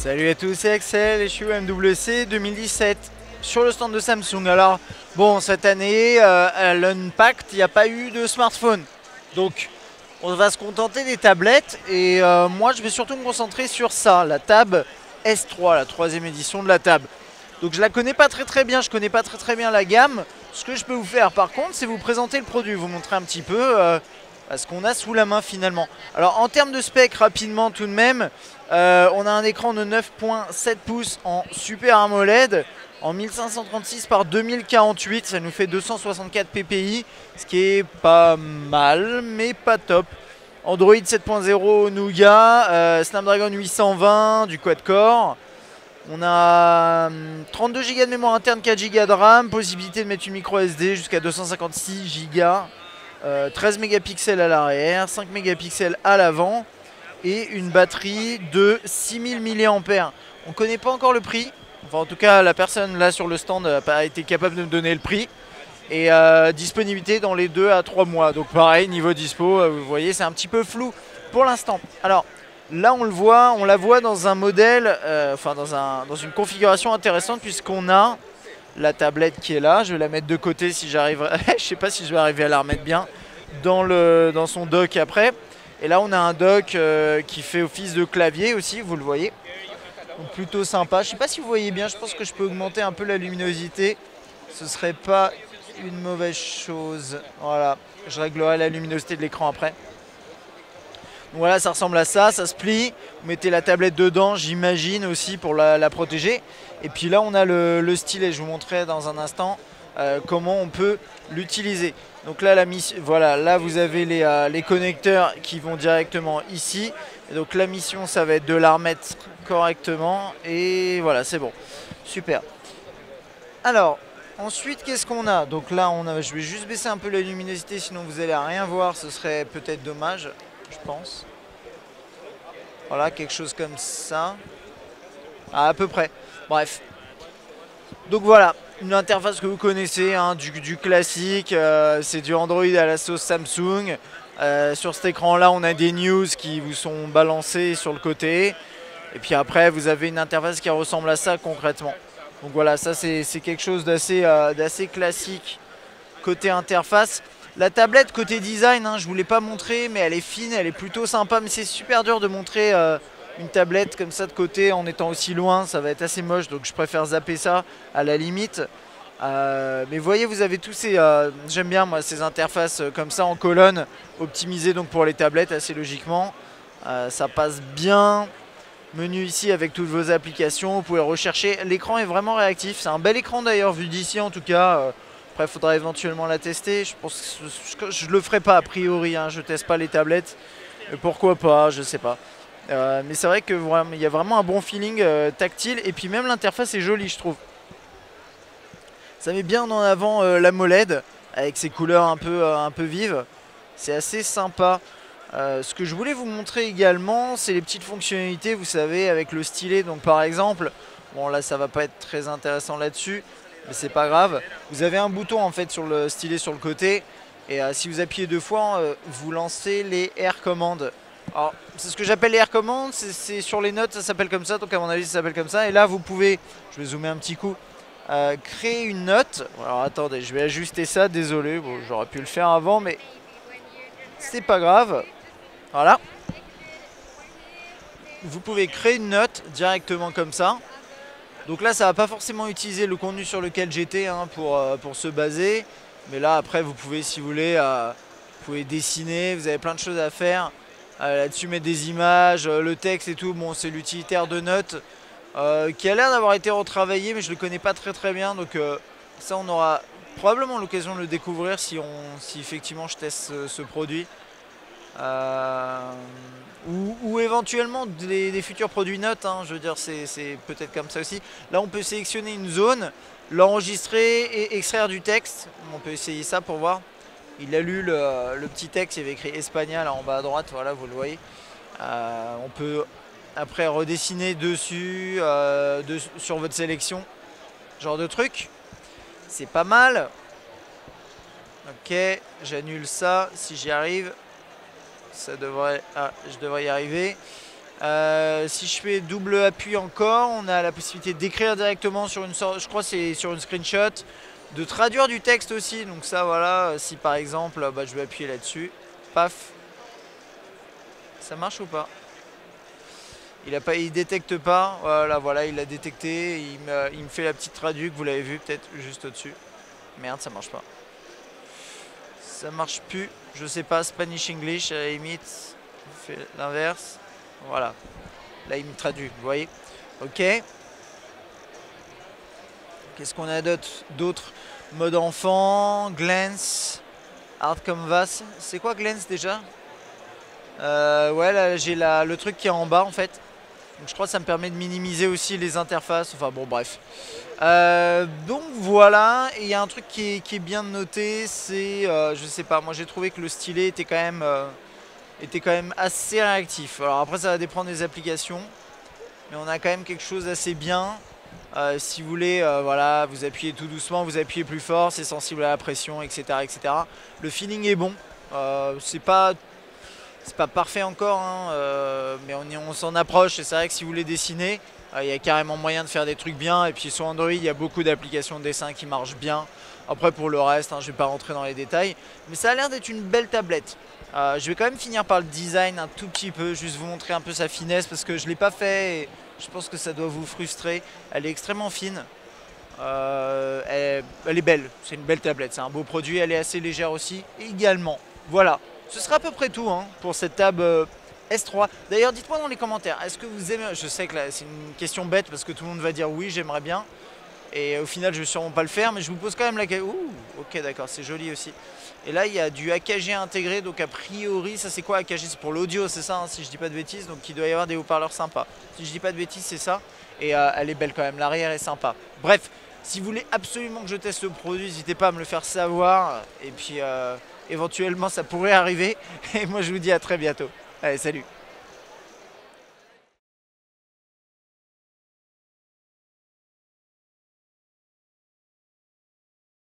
Salut à tous, c'est Axel et je suis au MWC 2017 sur le stand de Samsung. Alors bon, cette année à l'Unpacked il n'y a pas eu de smartphone, donc on va se contenter des tablettes et moi je vais surtout me concentrer sur ça, la Tab S3, la troisième édition de la Tab. Donc je la connais pas très bien, je connais pas très bien la gamme. Ce que je peux vous faire par contre, c'est vous présenter le produit, vous montrer un petit peu ce qu'on a sous la main finalement. Alors en termes de spec, rapidement tout de même, on a un écran de 9.7 pouces en Super AMOLED en 1536 par 2048, ça nous fait 264 ppi, ce qui est pas mal mais pas top. Android 7.0 Nougat, Snapdragon 820 du quad-core. On a 32 Go de mémoire interne, 4 Go de RAM, possibilité de mettre une micro SD jusqu'à 256 Go, 13 mégapixels à l'arrière, 5 mégapixels à l'avant et une batterie de 6000 mAh. On ne connaît pas encore le prix, enfin en tout cas la personne là sur le stand n'a pas été capable de me donner le prix. Et disponibilité dans les 2 à 3 mois, donc pareil niveau dispo, vous voyez c'est un petit peu flou pour l'instant. Alors là on le voit, on la voit dans un modèle, enfin dans une configuration intéressante puisqu'on a la tablette qui est là. Je vais la mettre de côté si j'arrive, je sais pas si je vais arriver à la remettre bien dans son dock après. Et là on a un dock qui fait office de clavier aussi, vous le voyez. Donc plutôt sympa, je sais pas si vous voyez bien, je pense que je peux augmenter un peu la luminosité. Ce serait pas une mauvaise chose. Voilà, je réglerai la luminosité de l'écran après. Donc voilà, ça ressemble à ça, ça se plie. Vous mettez la tablette dedans, j'imagine aussi pour la protéger. Et puis là, on a le stylet. Je vous montrerai dans un instant comment on peut l'utiliser. Donc là, voilà, là vous avez les connecteurs qui vont directement ici. Et donc la mission, ça va être de la remettre correctement. Et voilà, c'est bon. Super. Alors, ensuite, qu'est-ce qu'on a? Donc là, je vais juste baisser un peu la luminosité, sinon vous allez rien voir, ce serait peut-être dommage, je pense. Voilà, quelque chose comme ça. Ah, à peu près. Bref. Donc voilà, une interface que vous connaissez, hein, du classique, c'est du Android à la sauce Samsung. Sur cet écran-là, on a des news qui vous sont balancées sur le côté. Et puis après, vous avez une interface qui ressemble à ça concrètement. Donc voilà, ça c'est quelque chose d'assez classique côté interface. La tablette côté design, hein, je ne vous l'ai pas montré, mais elle est fine, elle est plutôt sympa. Mais c'est super dur de montrer une tablette comme ça de côté en étant aussi loin. Ça va être assez moche, donc je préfère zapper ça à la limite. Mais vous voyez, vous avez tous ces... j'aime bien moi ces interfaces comme ça en colonne, optimisées donc pour les tablettes assez logiquement. Ça passe bien. Menu ici avec toutes vos applications, vous pouvez rechercher. L'écran est vraiment réactif, c'est un bel écran d'ailleurs vu d'ici en tout cas. Après il faudra éventuellement la tester. Je pense que je le ferai pas a priori, hein. Je teste pas les tablettes. Pourquoi pas, je sais pas. Mais c'est vrai que il y a vraiment un bon feeling tactile et puis même l'interface est jolie je trouve. Ça met bien en avant l'AMOLED avec ses couleurs un peu vives. C'est assez sympa. Ce que je voulais vous montrer également, c'est les petites fonctionnalités, vous savez, avec le stylet. Donc par exemple, bon là ça va pas être très intéressant là-dessus, mais c'est pas grave. Vous avez un bouton en fait sur le stylet sur le côté, et si vous appuyez 2 fois, vous lancez les air commandes. Alors c'est ce que j'appelle les air commandes, c'est sur les notes ça s'appelle comme ça, donc à mon avis ça s'appelle comme ça. Et là vous pouvez, je vais zoomer un petit coup, créer une note. Alors attendez, je vais ajuster ça, désolé, bon, j'aurais pu le faire avant, mais c'est pas grave. Voilà. Vous pouvez créer une note directement comme ça. Donc là, ça va pas forcément utiliser le contenu sur lequel j'étais hein, pour se baser. Mais là, après, vous pouvez, si vous voulez, vous pouvez dessiner. Vous avez plein de choses à faire. Là-dessus, mettre des images, le texte et tout. Bon, c'est l'utilitaire de notes qui a l'air d'avoir été retravaillé, mais je le connais pas très bien. Donc ça, on aura probablement l'occasion de le découvrir si effectivement je teste ce produit. Ou éventuellement des futurs produits notes, hein, je veux dire c'est peut-être comme ça aussi. Là on peut sélectionner une zone, l'enregistrer et extraire du texte. On peut essayer ça pour voir. Il a lu le petit texte, il y avait écrit Espagnol en bas à droite, voilà vous le voyez. On peut après redessiner dessus sur votre sélection, genre de truc. C'est pas mal. Ok, j'annule ça si j'y arrive. Ça devrait, je devrais y arriver. Si je fais double appui encore, on a la possibilité d'écrire directement sur une sorte, je crois que c'est sur une screenshot, de traduire du texte aussi. Donc ça voilà, si par exemple je vais appuyer là-dessus, paf, ça marche ou pas? Il détecte pas, voilà, il l'a détecté, il me fait la petite traduc, vous l'avez vu peut-être juste au-dessus. Merde, ça marche pas. Ça marche plus, je sais pas, Spanish English à la limite, fait l'inverse. Voilà, là il me traduit, vous voyez. Ok. Qu'est-ce qu'on a d'autre? Mode enfant, glance, hard canvas. C'est quoi glance déjà? Ouais, là j'ai le truc qui est en bas en fait. Donc je crois que ça me permet de minimiser aussi les interfaces. Enfin bon, bref. Donc voilà, et il y a un truc qui est bien noté, c'est, je sais pas, moi j'ai trouvé que le stylet était quand même assez réactif. Alors après ça va dépendre des applications, mais on a quand même quelque chose d'assez bien. Si vous voulez, voilà, vous appuyez tout doucement, vous appuyez plus fort, c'est sensible à la pression, etc., etc. Le feeling est bon. C'est pas parfait encore, hein, mais on s'en approche. Et c'est vrai que si vous voulez dessiner, il y a carrément moyen de faire des trucs bien. Et puis sur Android, il y a beaucoup d'applications de dessin qui marchent bien. Après pour le reste, je ne vais pas rentrer dans les détails. Mais ça a l'air d'être une belle tablette. Je vais quand même finir par le design un tout petit peu, juste vous montrer un peu sa finesse parce que je ne l'ai pas fait et je pense que ça doit vous frustrer. Elle est extrêmement fine. Elle est belle, c'est une belle tablette, c'est un beau produit, elle est assez légère aussi également. Voilà, ce sera à peu près tout pour cette table S3. D'ailleurs, dites-moi dans les commentaires, est-ce que vous aimez, je sais que là c'est une question bête parce que tout le monde va dire oui, j'aimerais bien. Et au final, je ne vais sûrement pas le faire, mais je vous pose quand même la question. Ouh, ok, d'accord, c'est joli aussi. Et là, il y a du AKG intégré, donc a priori, ça c'est quoi AKG? C'est pour l'audio, c'est ça, si je dis pas de bêtises, donc il doit y avoir des haut-parleurs sympas. Si je dis pas de bêtises, c'est ça. Et elle est belle quand même, l'arrière est sympa. Bref, si vous voulez absolument que je teste le produit, n'hésitez pas à me le faire savoir. Et puis, éventuellement, ça pourrait arriver. Et moi, je vous dis à très bientôt. Allez, salut!